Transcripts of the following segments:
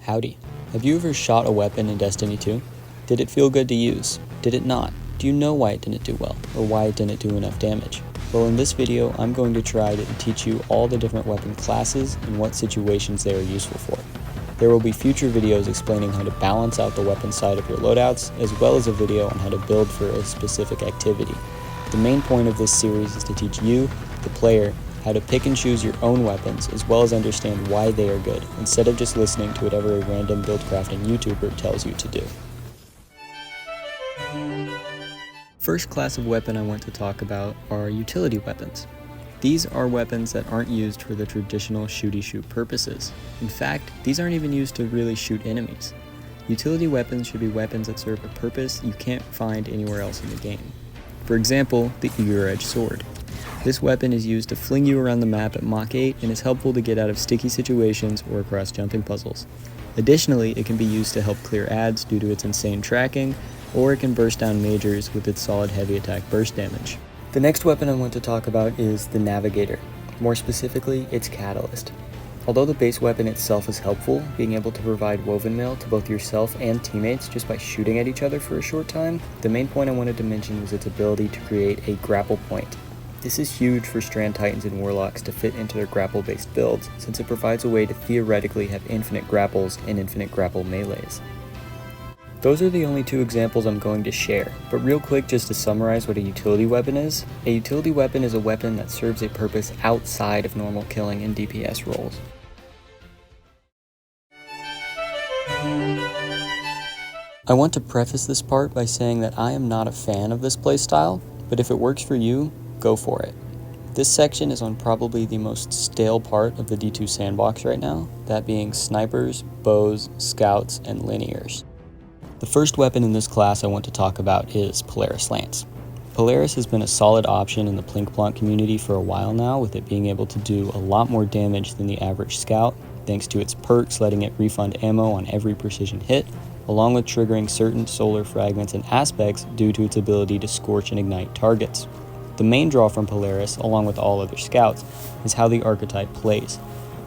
Howdy. Have you ever shot a weapon in Destiny 2? Did it feel good to use? Did it not? Do you know why it didn't do well, or why it didn't do enough damage? Well, in this video, I'm going to try to teach you all the different weapon classes and what situations they are useful for. There will be future videos explaining how to balance out the weapon side of your loadouts, as well as a video on how to build for a specific activity. The main point of this series is to teach you, the player, how to pick and choose your own weapons, as well as understand why they are good, instead of just listening to whatever a random build crafting YouTuber tells you to do. First class of weapon I want to talk about are utility weapons. These are weapons that aren't used for the traditional shooty shoot purposes. In fact, these aren't even used to really shoot enemies. Utility weapons should be weapons that serve a purpose you can't find anywhere else in the game. For example, the Eager Edge Sword. This weapon is used to fling you around the map at Mach 8 and is helpful to get out of sticky situations or across jumping puzzles. Additionally, it can be used to help clear adds due to its insane tracking, or it can burst down majors with its solid heavy attack burst damage. The next weapon I want to talk about is the Navigator, more specifically its Catalyst. Although the base weapon itself is helpful, being able to provide woven mail to both yourself and teammates just by shooting at each other for a short time, the main point I wanted to mention was its ability to create a grapple point. This is huge for Strand Titans and Warlocks to fit into their grapple-based builds, since it provides a way to theoretically have infinite grapples and infinite grapple melees. Those are the only two examples I'm going to share, but real quick just to summarize what a utility weapon is. A utility weapon is a weapon that serves a purpose outside of normal killing and DPS roles. I want to preface this part by saying that I am not a fan of this playstyle, but if it works for you, go for it. This section is on probably the most stale part of the D2 sandbox right now, that being snipers, bows, scouts, and linears. The first weapon in this class I want to talk about is Polaris Lance. Polaris has been a solid option in the Plink-Plonk community for a while now, with it being able to do a lot more damage than the average scout, thanks to its perks letting it refund ammo on every precision hit, along with triggering certain solar fragments and aspects due to its ability to scorch and ignite targets. The main draw from Polaris, along with all other scouts, is how the archetype plays.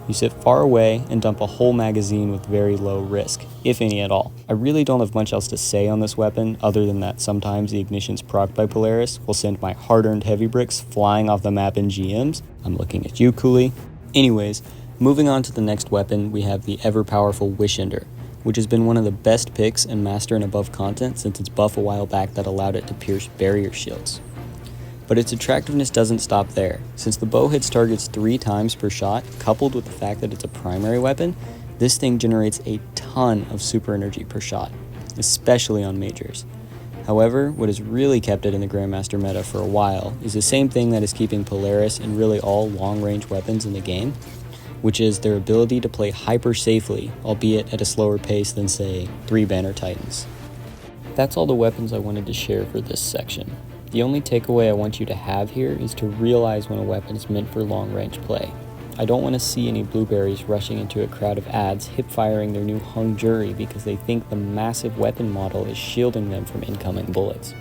You sit far away and dump a whole magazine with very low risk, if any at all. I really don't have much else to say on this weapon, other than that sometimes the ignitions procced by Polaris will send my hard-earned heavy bricks flying off the map in GMs. I'm looking at you, Cooley. Anyways, moving on to the next weapon, we have the ever-powerful Wishender, which has been one of the best picks in Master and Above content since its buff a while back that allowed it to pierce barrier shields. But its attractiveness doesn't stop there. Since the bow hits targets 3 times per shot, coupled with the fact that it's a primary weapon, this thing generates a ton of super energy per shot, especially on majors. However, what has really kept it in the Grandmaster meta for a while is the same thing that is keeping Polaris and really all long-range weapons in the game, which is their ability to play hyper safely, albeit at a slower pace than, say, 3 Banner Titans. That's all the weapons I wanted to share for this section. The only takeaway I want you to have here is to realize when a weapon is meant for long-range play. I don't want to see any blueberries rushing into a crowd of ads hip-firing their new hung jury because they think the massive weapon model is shielding them from incoming bullets.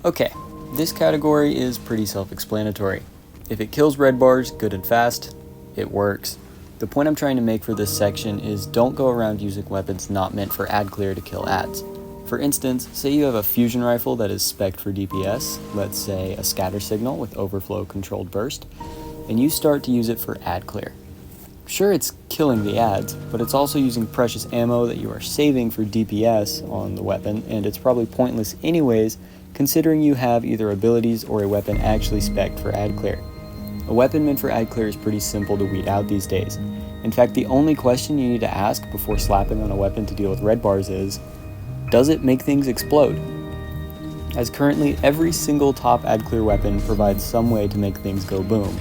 Okay, this category is pretty self-explanatory. If it kills red bars good and fast, it works. The point I'm trying to make for this section is don't go around using weapons not meant for ad clear to kill ads. For instance, say you have a fusion rifle that is spec'd for DPS, let's say a scatter signal with overflow controlled burst, and you start to use it for ad clear. Sure, it's killing the ads, but it's also using precious ammo that you are saving for DPS on the weapon, and it's probably pointless anyways, considering you have either abilities or a weapon actually spec'd for ad clear. A weapon meant for ad clear is pretty simple to weed out these days. In fact, the only question you need to ask before slapping on a weapon to deal with red bars is, does it make things explode? As currently, every single top ad clear weapon provides some way to make things go boom.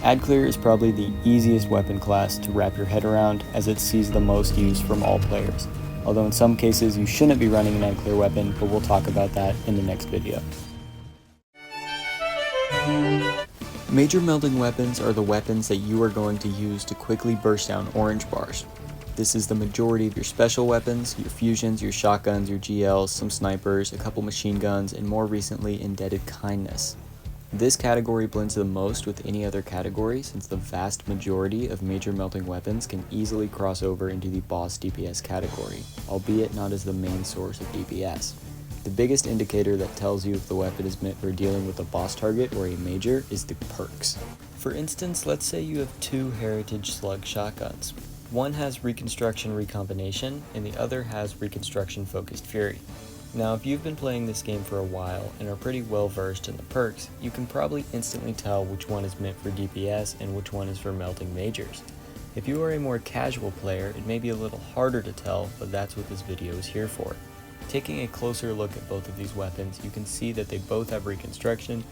Ad clear is probably the easiest weapon class to wrap your head around, as it sees the most use from all players. Although in some cases you shouldn't be running an ad clear weapon, but we'll talk about that in the next video. Major melding weapons are the weapons that you are going to use to quickly burst down orange bars. This is the majority of your special weapons, your fusions, your shotguns, your GLs, some snipers, a couple machine guns, and more recently, Indebted Kindness. This category blends the most with any other category since the vast majority of major melting weapons can easily cross over into the boss DPS category, albeit not as the main source of DPS. The biggest indicator that tells you if the weapon is meant for dealing with a boss target or a major is the perks. For instance, let's say you have two Heritage Slug shotguns. One has Reconstruction Recombination, and the other has Reconstruction Focused Fury. Now, if you've been playing this game for a while and are pretty well versed in the perks, you can probably instantly tell which one is meant for DPS and which one is for melting majors. If you are a more casual player, it may be a little harder to tell, but that's what this video is here for. Taking a closer look at both of these weapons, you can see that they both have Reconstruction.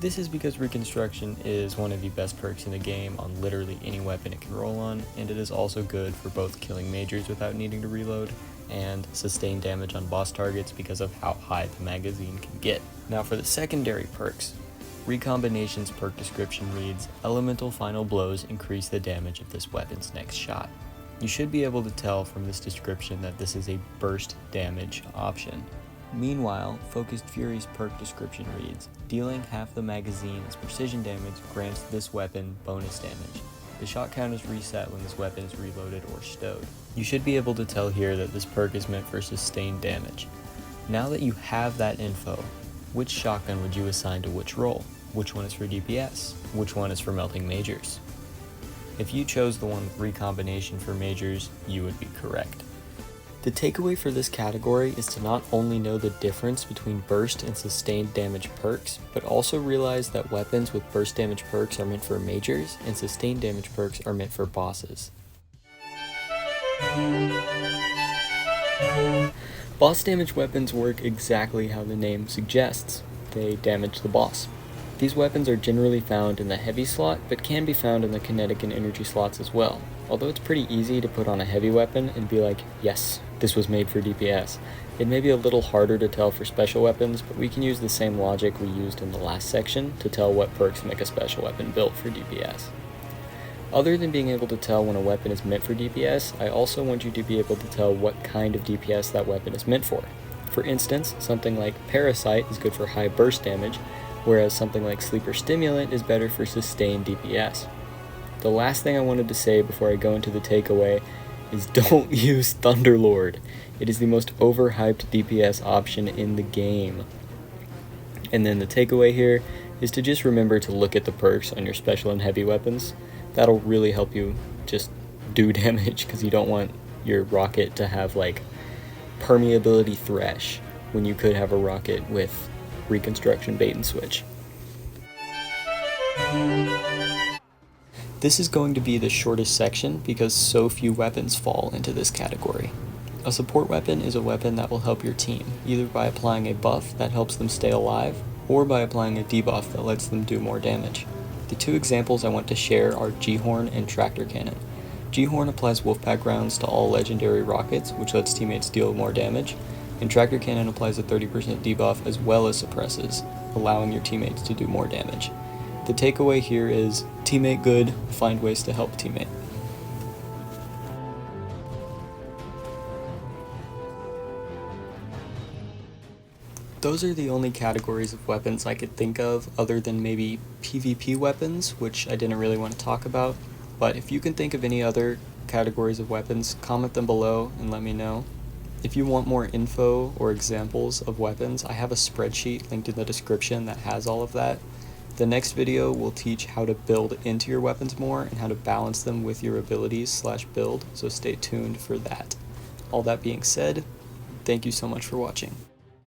This is because Reconstruction is one of the best perks in the game on literally any weapon it can roll on, and it is also good for both killing majors without needing to reload, and sustain damage on boss targets because of how high the magazine can get. Now for the secondary perks, Recombination's perk description reads, Elemental Final Blows increase the damage of this weapon's next shot. You should be able to tell from this description that this is a burst damage option. Meanwhile, Focused Fury's perk description reads, Dealing half the magazine's precision damage grants this weapon bonus damage. The shot count is reset when this weapon is reloaded or stowed. You should be able to tell here that this perk is meant for sustained damage. Now that you have that info, which shotgun would you assign to which role? Which one is for DPS? Which one is for melting majors? If you chose the one with Recombination for majors, you would be correct. The takeaway for this category is to not only know the difference between burst and sustained damage perks, but also realize that weapons with burst damage perks are meant for majors and sustained damage perks are meant for bosses. Boss damage weapons work exactly how the name suggests. They damage the boss. These weapons are generally found in the heavy slot, but can be found in the kinetic and energy slots as well. Although it's pretty easy to put on a heavy weapon and be like, yes, this was made for DPS. It may be a little harder to tell for special weapons, but we can use the same logic we used in the last section to tell what perks make a special weapon built for DPS. Other than being able to tell when a weapon is meant for DPS, I also want you to be able to tell what kind of DPS that weapon is meant for. For instance, something like Parasite is good for high burst damage, whereas something like Sleeper Stimulant is better for sustained DPS. The last thing I wanted to say before I go into the takeaway is don't use Thunderlord. It is the most overhyped DPS option in the game. And then the takeaway here is to just remember to look at the perks on your special and heavy weapons. That'll really help you just do damage, because you don't want your rocket to have like permeability thresh when you could have a rocket with Reconstruction bait and switch. This is going to be the shortest section because so few weapons fall into this category. A support weapon is a weapon that will help your team, either by applying a buff that helps them stay alive, or by applying a debuff that lets them do more damage. The two examples I want to share are G-Horn and Tractor Cannon. G-Horn applies Wolfpack rounds to all legendary rockets, which lets teammates deal more damage, and Tractor Cannon applies a 30% debuff as well as suppresses, allowing your teammates to do more damage. The takeaway here is, teammate good, find ways to help teammate. Those are the only categories of weapons I could think of, other than maybe PvP weapons, which I didn't really want to talk about. But if you can think of any other categories of weapons, comment them below and let me know. If you want more info or examples of weapons, I have a spreadsheet linked in the description that has all of that. The next video will teach how to build into your weapons more and how to balance them with your abilities/build, so stay tuned for that. All that being said, thank you so much for watching.